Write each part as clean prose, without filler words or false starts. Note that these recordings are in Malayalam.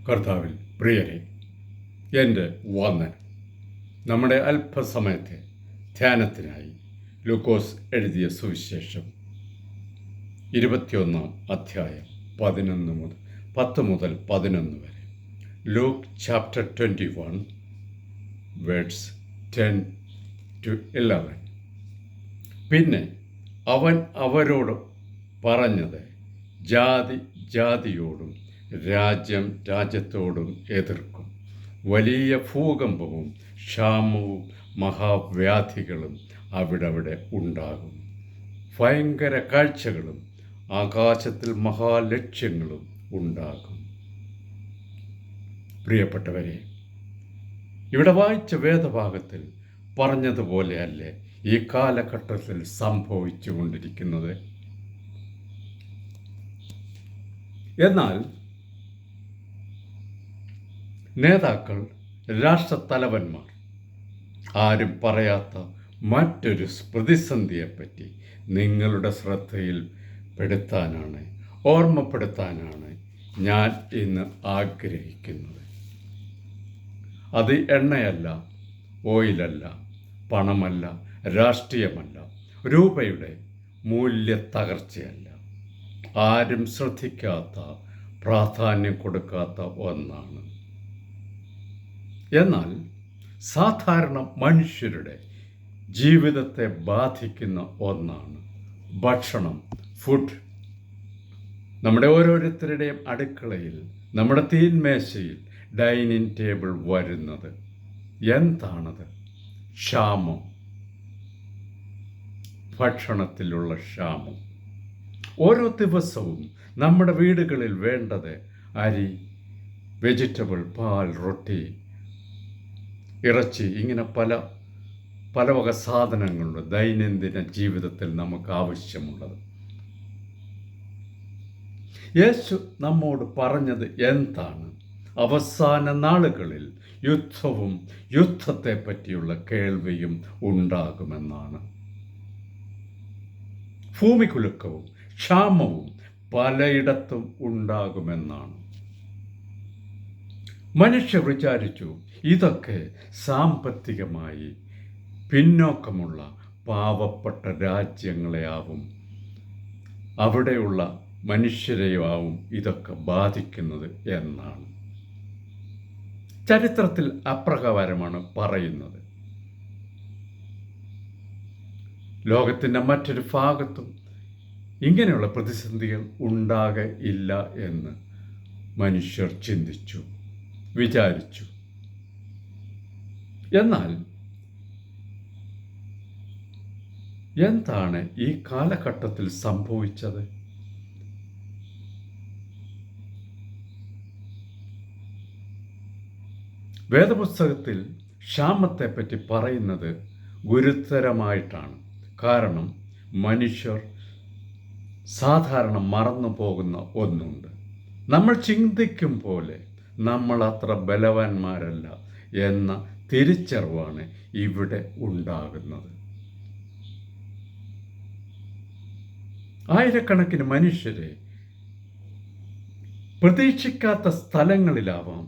കർത്താവിൽ പ്രിയരെ, എൻ്റെ വന്ദനം. നമ്മുടെ അല്പസമയത്തെ ധ്യാനത്തിനായി ലൂക്കോസ് എഴുതിയ സുവിശേഷം 21 അധ്യായം 10 മുതൽ 11 വരെ. Luke chapter 21 words 10 to 11. പിന്നെ അവൻ അവരോട് പറഞ്ഞത്, ജാതി ജാതിയോടും രാജ്യം രാജ്യത്തോടും എതിർക്കും. വലിയ ഭൂകമ്പവും ക്ഷാമവും മഹാവ്യാധികളും അവിടെ ഉണ്ടാകും. ഭയങ്കര കാഴ്ചകളും ആകാശത്തിൽ മഹാലക്ഷ്യങ്ങളും ഉണ്ടാകും. പ്രിയപ്പെട്ടവരെ, ഇവിടെ വായിച്ച വേദഭാഗത്തിൽ പറഞ്ഞതുപോലെയല്ലേ ഈ കാലഘട്ടത്തിൽ സംഭവിച്ചു കൊണ്ടിരിക്കുന്നത്? എന്നാൽ നേതാക്കൾ, രാഷ്ട്രത്തലവന്മാർ ആരും പറയാത്ത മറ്റൊരു പ്രതിസന്ധിയെപ്പറ്റി നിങ്ങളുടെ ശ്രദ്ധയിൽ ഓർമ്മപ്പെടുത്താനാണ് ഞാൻ ഇന്ന് ആഗ്രഹിക്കുന്നത്. അത് എണ്ണയല്ല, ഓയിലല്ല, പണമല്ല, രാഷ്ട്രീയമല്ല, രൂപയുടെ മൂല്യത്തകർച്ചയല്ല. ആരും ശ്രദ്ധിക്കാത്ത, പ്രാധാന്യം കൊടുക്കാത്ത ഒന്നാണ്. എന്നാൽ സാധാരണ മനുഷ്യരുടെ ജീവിതത്തെ ബാധിക്കുന്ന ഒന്നാണ് ഭക്ഷണം, ഫുഡ്. നമ്മുടെ ഓരോരുത്തരുടെയും അടുക്കളയിൽ, നമ്മുടെ തീന്മേശയിൽ, ഡൈനിങ് ടേബിൾ വരുന്നത് എന്താണത്? ക്ഷാമം, ഭക്ഷണത്തിലുള്ള ക്ഷാമം. ഓരോ ദിവസവും നമ്മുടെ വീടുകളിൽ വേണ്ടത് അരി, വെജിറ്റബിൾ, പാൽ, റൊട്ടി, ഇറച്ചി, ഇങ്ങനെ പല വക സാധനങ്ങളുണ്ട് ദൈനംദിന ജീവിതത്തിൽ നമുക്ക് ആവശ്യമുള്ളത്. യേശു നമ്മോട് പറഞ്ഞത് എന്താണ്? അവസാന നാളുകളിൽ യുദ്ധവും യുദ്ധത്തെ പറ്റിയുള്ള കേൾവിയും ഉണ്ടാകുമെന്നാണ്. ഭൂമികുലുക്കവും ക്ഷാമവും പലയിടത്തും ഉണ്ടാകുമെന്നാണ്. മനുഷ്യർ വിചാരിച്ചു ഇതൊക്കെ സാമ്പത്തികമായി പിന്നോക്കമുള്ള പാവപ്പെട്ട രാജ്യങ്ങളെയാവും, അവിടെയുള്ള മനുഷ്യരെയാവും ഇതൊക്കെ ബാധിക്കുന്നത് എന്നാണ്. ചരിത്രത്തിൽ അപ്രകാരമാണ് പറയുന്നത്. ലോകത്തിൻ്റെ മറ്റൊരു ഭാഗത്തും ഇങ്ങനെയുള്ള പ്രതിസന്ധികൾ ഉണ്ടാകില്ല എന്ന് മനുഷ്യർ വിചാരിച്ചു. എന്നാൽ എന്താണ് ഈ കാലഘട്ടത്തിൽ സംഭവിച്ചത്? വേദപുസ്തകത്തിൽ ക്ഷാമത്തെപ്പറ്റി പറയുന്നത് ഗുരുതരമായിട്ടാണ്. കാരണം മനുഷ്യർ സാധാരണ മറന്നു പോകുന്ന ഒന്നുണ്ട്. നമ്മൾ ചിന്തിക്കും പോലെ നമ്മൾ അത്ര ബലവാന്മാരല്ല എന്ന തിരിച്ചറിവാണ് ഇവിടെ ഉണ്ടാകുന്നത്. ആയിരക്കണക്കിന് മനുഷ്യരെ പ്രതീക്ഷിക്കാത്ത സ്ഥലങ്ങളിലാവാം,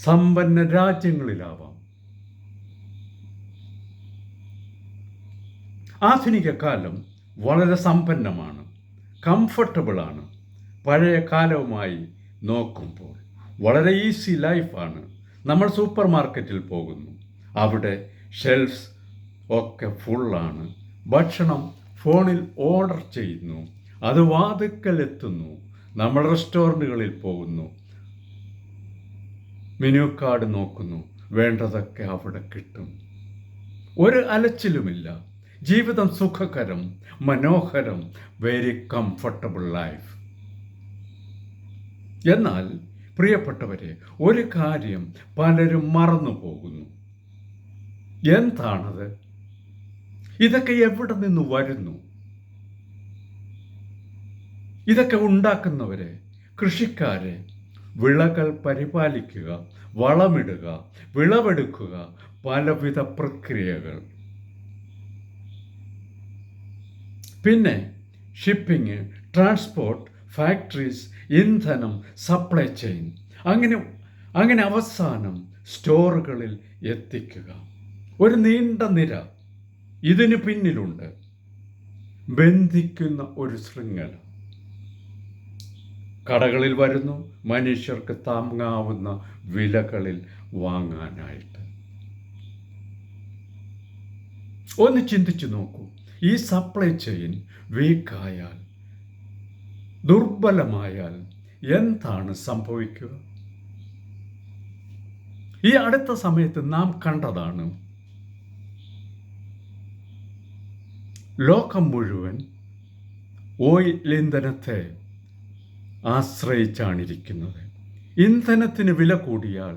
സമ്പന്ന രാജ്യങ്ങളിലാവാം. ആധുനിക കാലം വളരെ സമ്പന്നമാണ്, കംഫർട്ടബിളാണ്. പഴയ കാലവുമായി നോക്കുമ്പോൾ വളരെ ഈസി ലൈഫാണ്. നമ്മൾ സൂപ്പർ മാർക്കറ്റിൽ പോകുന്നു, അവിടെ ഷെൽഫ്സ് ഒക്കെ ഫുള്ളാണ്. ഭക്ഷണം ഫോണിൽ ഓർഡർ ചെയ്യുന്നു, അത് വാതിക്കലെത്തുന്നു. നമ്മൾ റെസ്റ്റോറൻറ്റുകളിൽ പോകുന്നു, മെനു കാർഡ് നോക്കുന്നു, വേണ്ടതൊക്കെ അവിടെ കിട്ടും. ഒരു അലച്ചിലുമില്ല. ജീവിതം സുഖകരം, മനോഹരം, വെരി കംഫർട്ടബിൾ ലൈഫ്. എന്നാൽ പ്രിയപ്പെട്ടവരെ, ഒരു കാര്യം പലരും മറന്നു പോകുന്നു. എന്താണത്? ഇതൊക്കെ എവിടെ നിന്ന് വരുന്നു? ഇതൊക്കെ ഉണ്ടാക്കുന്നവരെ, കൃഷിക്കാരെ, വിളകൾ പരിപാലിക്കുക, വളമിടുക, വിളവെടുക്കുക, പലവിധ പ്രക്രിയകൾ. പിന്നെ ഷിപ്പിംഗ്, ട്രാൻസ്പോർട്ട്, ഫാക്ടറീസ്, ഇന്ധനം, സപ്ലൈ ചെയിൻ, അങ്ങനെ അങ്ങനെ അവസാനം സ്റ്റോറുകളിൽ എത്തിക്കുക. ഒരു നീണ്ട നിര ഇതിന് പിന്നിലുണ്ട്. ബന്ധിക്കുന്ന ഒരു ശൃംഖല. കടകളിൽ വരുന്നു, മനുഷ്യർക്ക് താങ്ങാവുന്ന വിലകളിൽ വാങ്ങാനായിട്ട്. ഒന്ന് ചിന്തിച്ചു നോക്കൂ, ഈ സപ്ലൈ ചെയിൻ വീക്കായാൽ, ദുർബലമായാൽ എന്താണ് സംഭവിക്കുക? ഈ അടുത്ത സമയത്ത് നാം കണ്ടതാണ്. ലോകം മുഴുവൻ ഓയിൽ ഇന്ധനത്തെ ആശ്രയിച്ചാണിരിക്കുന്നത്. ഇന്ധനത്തിന് വില കൂടിയാൽ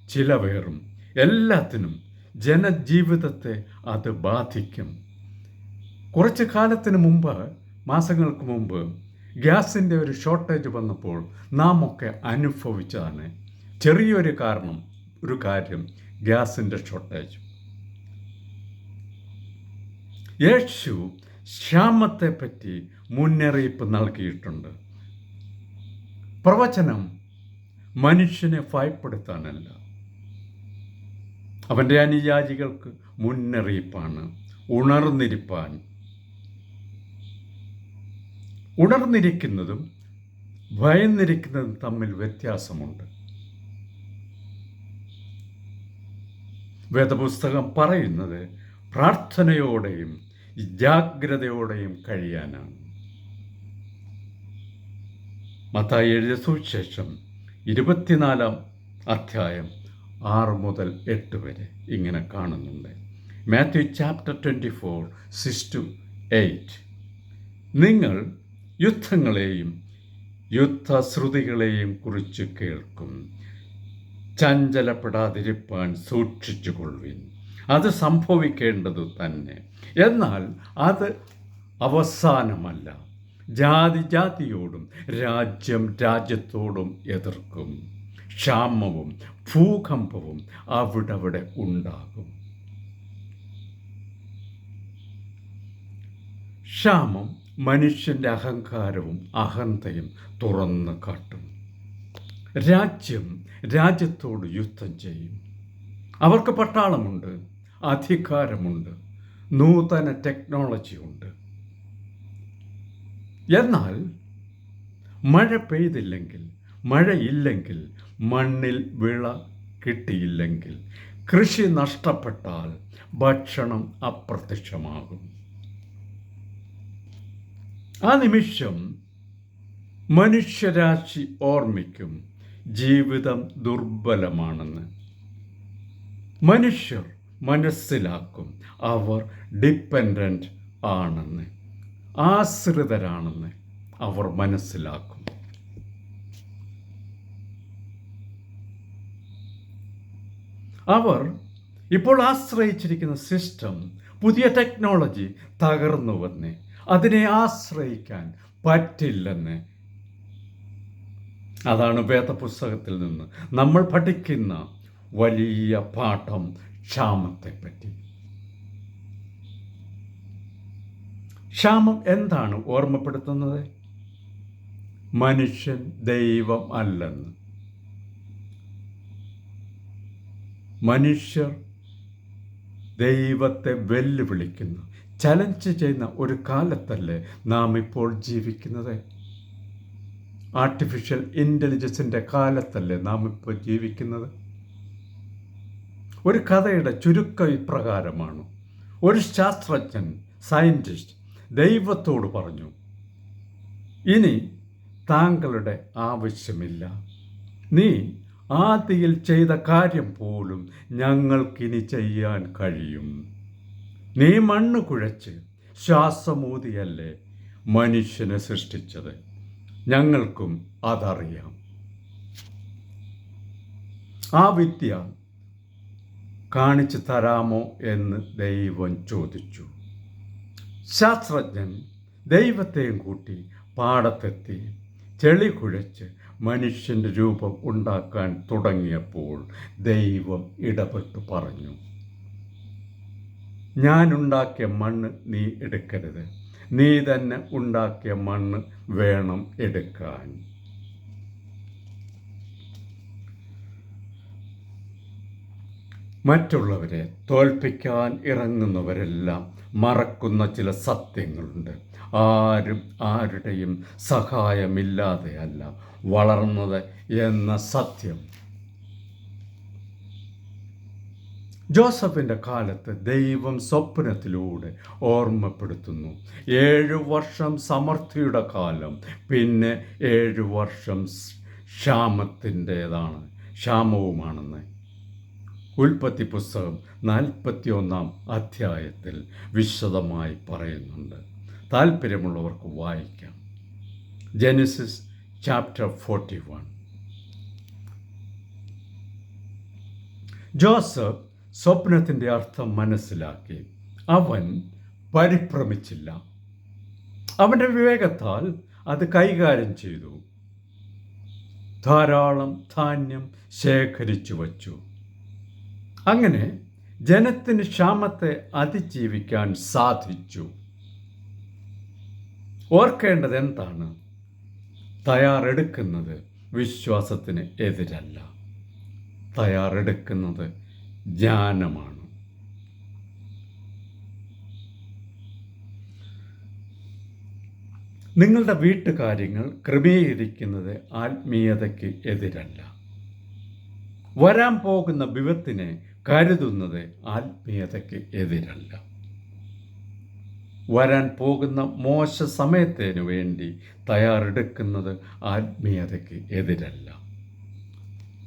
ചിലവേറും. എല്ലാത്തിനും ജനജീവിതത്തെ അത് ബാധിക്കും. കുറച്ച് കാലത്തിന് മുമ്പ്, മാസങ്ങൾക്ക് മുമ്പ് ഗ്യാസിൻ്റെ ഒരു ഷോർട്ടേജ് വന്നപ്പോൾ നാം ഒക്കെ അനുഭവിച്ചതാണ്. ചെറിയൊരു കാര്യം ഗ്യാസിൻ്റെ ഷോർട്ടേജ്. യേശു ക്ഷാമത്തെപ്പറ്റി മുന്നറിയിപ്പ് നൽകിയിട്ടുണ്ട്. പ്രവചനം മനുഷ്യനെ ഭയപ്പെടുത്താനല്ല, അവൻ്റെ അനുയായികൾക്ക് മുന്നറിയിപ്പാണ്. ഉണർന്നിരിക്കുന്നതും ഭയന്നിരിക്കുന്നതും തമ്മിൽ വ്യത്യാസമുണ്ട്. വേദപുസ്തകം പറയുന്നത് പ്രാർത്ഥനയോടെയും ജാഗ്രതയോടെയും കഴിയാനാണ്. മത്തായി എഴുതിയ സുവിശേഷം 24 അധ്യായം 6 മുതൽ 8 വരെ ഇങ്ങനെ കാണുന്നുണ്ട്. Matthew chapter 24, 6-8. നിങ്ങൾ യുദ്ധങ്ങളെയും യുദ്ധശ്രുതികളെയും കുറിച്ച് കേൾക്കും. ചഞ്ചലപ്പെടാതിരിപ്പാൻ സൂക്ഷിച്ചുകൊള്ളുവിൻ. അത് സംഭവിക്കേണ്ടതു തന്നെ. എന്നാൽ അത് അവസാനമല്ല. ജാതി ജാതിയോടും രാജ്യം രാജ്യത്തോടും എതിർക്കും. ക്ഷാമവും ഭൂകമ്പവും അവിടെ ഉണ്ടാകും. ക്ഷാമം മനുഷ്യൻ്റെ അഹങ്കാരവും അഹന്തയും തുറന്നു കാട്ടും. രാജ്യം രാജ്യത്തോട് യുദ്ധം ചെയ്യും. അവർക്ക് പട്ടാളമുണ്ട്, അധികാരമുണ്ട്, നൂതന ടെക്നോളജി ഉണ്ട്. എന്നാൽ മഴ പെയ്തില്ലെങ്കിൽ, മഴയില്ലെങ്കിൽ, മണ്ണിൽ വിള കിട്ടിയില്ലെങ്കിൽ, കൃഷി നഷ്ടപ്പെട്ടാൽ ഭക്ഷണം അപ്രത്യക്ഷമാകും. ആ നിമിഷം മനുഷ്യരാശി ഓർമ്മിക്കും ജീവിതം ദുർബലമാണെന്ന്. മനുഷ്യർ മനസ്സിലാക്കും അവർ ഡിപ്പെൻഡൻ്റ് ആണെന്ന്, ആശ്രിതരാണെന്ന് അവർ മനസ്സിലാക്കും. അവർ ഇപ്പോൾ ആശ്രയിച്ചിരിക്കുന്ന സിസ്റ്റം, പുതിയ ടെക്നോളജി തകർന്നുവെന്ന്, അതിനെ ആശ്രയിക്കാൻ പറ്റില്ലെന്ന്. അതാണ് വേദപുസ്തകത്തിൽ നിന്ന് നമ്മൾ പഠിക്കുന്ന വലിയ പാഠം ക്ഷാമത്തെപ്പറ്റി. ക്ഷാമം എന്താണ് ഓർമ്മപ്പെടുത്തുന്നത്? മനുഷ്യൻ ദൈവം അല്ലെന്ന്. മനുഷ്യർ ദൈവത്തെ വെല്ലുവിളിക്കുന്നു, ചലഞ്ച് ചെയ്യുന്ന ഒരു കാലത്തല്ലേ നാം ഇപ്പോൾ ജീവിക്കുന്നത്? ആർട്ടിഫിഷ്യൽ ഇൻ്റലിജൻസിൻ്റെ കാലത്തല്ലേ നാം ഇപ്പോൾ ജീവിക്കുന്നത്? ഒരു കഥയുടെ ചുരുക്കം ഇപ്രകാരമാണ്. ഒരു ശാസ്ത്രജ്ഞൻ, സയൻറ്റിസ്റ്റ് ദൈവത്തോട് പറഞ്ഞു, ഇനി താങ്കളുടെ ആവശ്യമില്ല. നീ ആദിയിൽ ചെയ്ത കാര്യം പോലും ഞങ്ങൾക്കിനി ചെയ്യാൻ കഴിയും. നീ മണ്ണ് കുഴച്ച് ശ്വാസമൂതിയല്ലേ മനുഷ്യനെ സൃഷ്ടിച്ചത്. ഞങ്ങൾക്കും അതറിയാം. ആ വിദ്യ കാണിച്ചു തരാമോ എന്ന് ദൈവം ചോദിച്ചു. ശാസ്ത്രജ്ഞൻ ദൈവത്തെയും കൂട്ടി പാടത്തെത്തി ചെളി കുഴച്ച് മനുഷ്യൻ്റെ രൂപം ഉണ്ടാക്കാൻ തുടങ്ങിയപ്പോൾ ദൈവം ഇടപെട്ട് പറഞ്ഞു, ഞാനുണ്ടാക്കിയ മണ്ണ് നീ എടുക്കരുത്. നീ തന്നെ ഉണ്ടാക്കിയ മണ്ണ് വേണം എടുക്കാൻ. മറ്റുള്ളവരെ തോൽപ്പിക്കാൻ ഇറങ്ങുന്നവരെല്ലാം മറക്കുന്ന ചില സത്യങ്ങളുണ്ട്. ആരും ആരുടെയും സഹായമില്ലാതെയല്ല വളർന്നത് എന്ന സത്യം. ജോസഫിൻ്റെ കാലത്ത് ദൈവം സ്വപ്നത്തിലൂടെ ഓർമ്മപ്പെടുത്തുന്നു. 7 വർഷം സമൃദ്ധിയുടെ കാലം, പിന്നെ 7 വർഷം ക്ഷാമവുമാണെന്ന് ഉൽപ്പത്തി പുസ്തകം 41-ാം അധ്യായത്തിൽ വിശദമായി പറയുന്നുണ്ട്. താല്പര്യമുള്ളവർക്ക് വായിക്കാം. Genesis chapter 41. ജോസഫ് സ്വപ്നത്തിൻ്റെ അർത്ഥം മനസ്സിലാക്കി. അവൻ പരിഭ്രമിച്ചില്ല. അവൻ്റെ വിവേകത്താൽ അത് കൈകാര്യം ചെയ്തു. ധാരാളം ധാന്യം ശേഖരിച്ചു വച്ചു. അങ്ങനെ ജനത്തിന് ക്ഷാമത്തെ അതിജീവിക്കാൻ സാധിച്ചു. ഓർക്കേണ്ടത് എന്താണ്? തയ്യാറെടുക്കുന്നത് വിശ്വാസത്തിന് എതിരല്ല. തയ്യാറെടുക്കുന്നത് ജ്ഞാനമാണ്. നിങ്ങളുടെ വീട്ടുകാര്യങ്ങൾ ക്രമീകരിക്കുന്നത് ആത്മീയതയ്ക്ക് എതിരല്ല. വരാൻ പോകുന്ന വിപത്തിനെ കരുതുന്നത് ആത്മീയതയ്ക്ക് എതിരല്ല. വരാൻ പോകുന്ന മോശ സമയത്തിന് വേണ്ടി തയ്യാറെടുക്കുന്നത് ആത്മീയതയ്ക്ക് എതിരല്ല.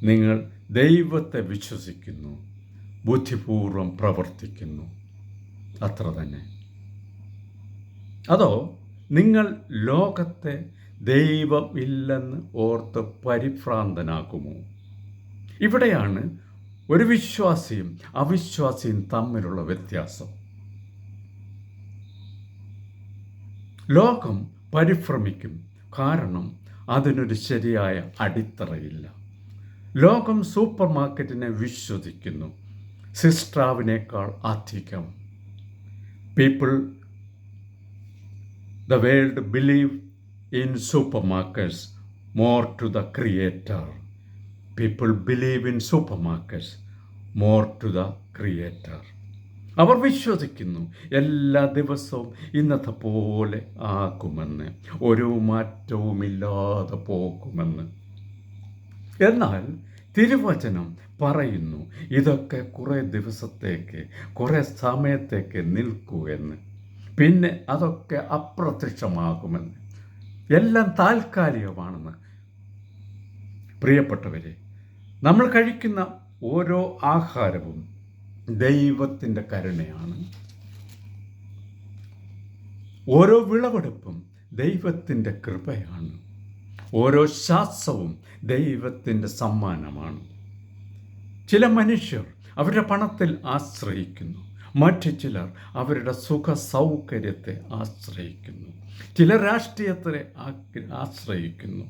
നിങ്ങൾ ദൈവത്തെ വിശ്വസിക്കുന്നു, ബുദ്ധിപൂർവം പ്രവർത്തിക്കുന്നു, അത്ര തന്നെ. അതോ നിങ്ങൾ ലോകത്തെ ദൈവം ഇല്ലെന്ന് ഓർത്ത് പരിഭ്രാന്തനാകുമോ? ഇവിടെയാണ് ഒരു വിശ്വാസിയും അവിശ്വാസിയും തമ്മിലുള്ള വ്യത്യാസം. ലോകം പരിഭ്രമിക്കും, കാരണം അതിനൊരു ശരിയായ അടിത്തറയില്ല. ലോകം സൂപ്പർ മാർക്കറ്റിനെ വിശ്വസിക്കുന്നു, സിസ്ട്രാവിനേക്കാൾ അധികം. The world believe in supermarkets more to the creator. People believe in supermarkets more to the creator. അവർ വിശ്വസിക്കുന്നു എല്ലാ ദിവസവും ഇന്നത്തെ പോലെ ആകുമെന്ന്, ഒരു മാറ്റവുമില്ലാതെ പോകുമെന്ന്. എന്നാൽ തിരുവചനം പറയുന്നു ഇതൊക്കെ കുറേ ദിവസത്തേക്ക്, കുറേ സമയത്തേക്ക് നിൽക്കൂ എന്ന്, പിന്നെ അതൊക്കെ അപ്രത്യക്ഷമാകുമെന്ന്, എല്ലാം താൽക്കാലികമാണെന്ന്. പ്രിയപ്പെട്ടവരെ, നമ്മൾ കഴിക്കുന്ന ഓരോ ആഹാരവും ദൈവത്തിൻ്റെ കരുണയാണ്. ഓരോ വിളവെടുപ്പും ദൈവത്തിൻ്റെ കൃപയാണ്. ഓരോ ശ്വാസവും ദൈവത്തിൻ്റെ സമ്മാനമാണ്. ചില മനുഷ്യർ അവരുടെ പണത്തിൽ ആശ്രയിക്കുന്നു, മറ്റു ചിലർ അവരുടെ സുഖ സൗകര്യത്തെ ആശ്രയിക്കുന്നു, ചിലർ രാഷ്ട്രീയത്തെ ആശ്രയിക്കുന്നു,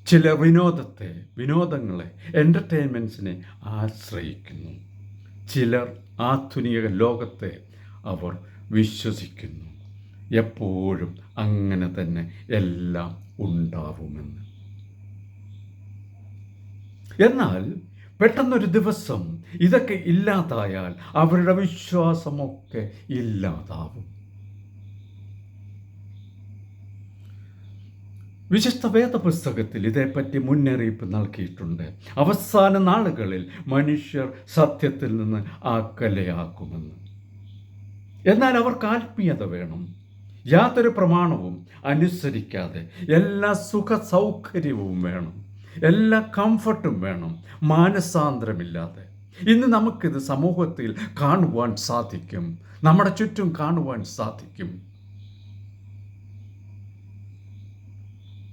ചിലർ വിനോദങ്ങളെ എൻ്റർടൈൻമെൻറ്റ്സിനെ ആശ്രയിക്കുന്നു, ചിലർ ആധുനിക ലോകത്തെ അവർ വിശ്വസിക്കുന്നു. എപ്പോഴും അങ്ങനെ തന്നെ എല്ലാം ഉണ്ടാവുമെന്ന്. എന്നാൽ പെട്ടെന്നൊരു ദിവസം ഇതൊക്കെ ഇല്ലാതായാൽ അവരുടെ വിശ്വാസമൊക്കെ ഇല്ലാതാവും. വിശുദ്ധ വേദപുസ്തകത്തിൽ ഇതേപ്പറ്റി മുന്നറിയിപ്പ് നൽകിയിട്ടുണ്ട്. അവസാന നാളുകളിൽ മനുഷ്യർ സത്യത്തിൽ നിന്ന് അകലെയാക്കുമെന്ന്. എന്നാൽ അവർക്ക് ആത്മീയത വേണം. യാതൊരു പ്രമാണവും അനുസരിക്കാതെ എല്ലാ സുഖ സൗകര്യവും വേണം, എല്ലാ കംഫർട്ടും വേണം, മാനസാന്തരമില്ലാതെ. ഇന്ന് നമുക്കിത് സമൂഹത്തിൽ കാണുവാൻ സാധിക്കും, നമ്മുടെ ചുറ്റും കാണുവാൻ സാധിക്കും.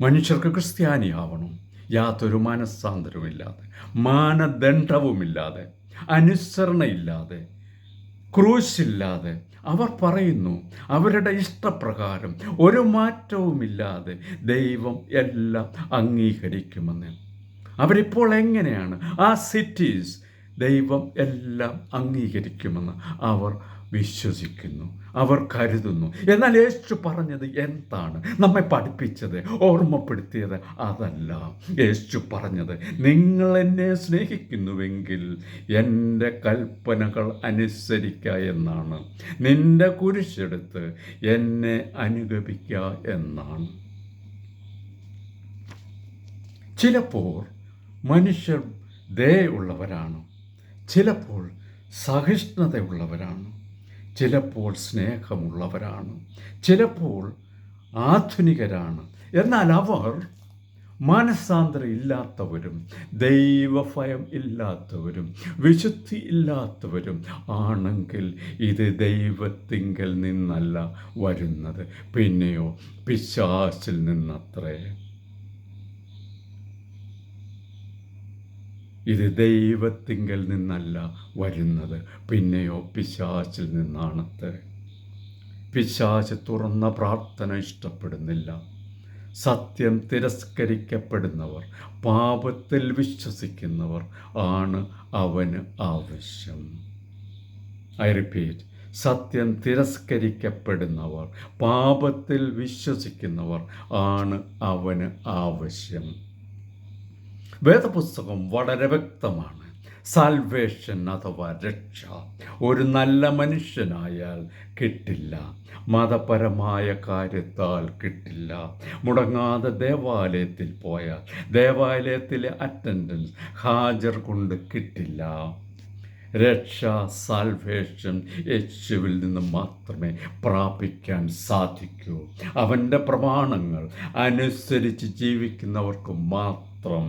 മനുഷ്യർക്ക് ക്രിസ്ത്യാനിയാവണം, യാതൊരു മനസ്സാന്തരവുമില്ലാതെ, മാനദണ്ഡവുമില്ലാതെ, അനുസരണയില്ലാതെ, ക്രൂശില്ലാതെ. അവർ പറയുന്നു അവരുടെ ഇഷ്ടപ്രകാരം ഒരു മാറ്റവുമില്ലാതെ ദൈവം എല്ലാം അംഗീകരിക്കുമെന്ന്. അവരിപ്പോൾ എങ്ങനെയാണ് ആ സിറ്റീസ് ദൈവം എല്ലാം അംഗീകരിക്കുമെന്ന് അവർ വിശ്വസിക്കുന്നു, അവർ കരുതുന്നു. എന്നാൽ യേശു പറഞ്ഞത് എന്താണ്? നമ്മെ പഠിപ്പിച്ചത്, ഓർമ്മപ്പെടുത്തിയത് അതല്ല. യേശു പറഞ്ഞത്, നിങ്ങൾ എന്നെ സ്നേഹിക്കുന്നുവെങ്കിൽ എൻ്റെ കൽപ്പനകൾ അനുസരിക്കുക എന്നാണ്. നിന്റെ കുരിശെടുത്ത് എന്നെ അനുഗമിക്കുക എന്നാണ്. ചിലപ്പോൾ മനുഷ്യർ ദയയുള്ളവരാണ്, ചിലപ്പോൾ സഹിഷ്ണുതയുള്ളവരാണ്, ചിലപ്പോൾ സ്നേഹമുള്ളവരാണ്, ചിലപ്പോൾ ആധുനികരാണ്. എന്നാൽ അവർ മാനസാന്തരം ഇല്ലാത്തവരും ദൈവഭയം ഇല്ലാത്തവരും വിശുദ്ധി ഇല്ലാത്തവരും ആണെങ്കിൽ ഇത് ദൈവത്തിങ്കൽ നിന്നല്ല വരുന്നത്, പിന്നെയോ പിശാചിൽ നിന്നത്രേ. ഇത് ദൈവത്തിങ്കൽ നിന്നല്ല വരുന്നത്, പിന്നെയോ പിശാചിൽ നിന്നാണത്രേ. പിശാച് തുറന്ന പ്രാർത്ഥന ഇഷ്ടപ്പെടുന്നില്ല. സത്യം തിരസ്കരിക്കപ്പെടുന്നവർ, പാപത്തിൽ വിശ്വസിക്കുന്നവർ ആണ് അവന് ആവശ്യം. ഐ റിപ്പീറ്റ്, സത്യം തിരസ്കരിക്കപ്പെടുന്നവർ, പാപത്തിൽ വിശ്വസിക്കുന്നവർ ആണ് അവന് ആവശ്യം. വേദപുസ്തകം വളരെ വ്യക്തമാണ്. സാൽവേഷൻ അഥവാ രക്ഷ ഒരു നല്ല മനുഷ്യനായാൽ കിട്ടില്ല, മതപരമായ കാര്യത്താൽ കിട്ടില്ല, മുടങ്ങാതെ ദേവാലയത്തിൽ പോയാൽ ദേവാലയത്തിലെ അറ്റൻഡൻസ് ഹാജർ കൊണ്ട് കിട്ടില്ല. രക്ഷ, സാൽവേഷൻ യേശുവിൽ നിന്ന് മാത്രമേ പ്രാപിക്കാൻ സാധിക്കൂ. അവൻ്റെ പ്രമാണങ്ങൾ അനുസരിച്ച് ജീവിക്കുന്നവർക്ക് മാത്രം,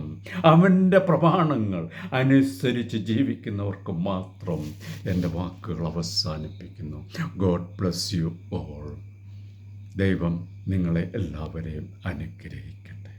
അവൻ്റെ പ്രമാണങ്ങൾ അനുസരിച്ച് ജീവിക്കുന്നവർക്ക് മാത്രം. എൻ്റെ വാക്കുകൾ അവസാനിപ്പിക്കുന്നു. God bless you all. ദൈവം നിങ്ങളെ എല്ലാവരെയും അനുഗ്രഹിക്കട്ടെ.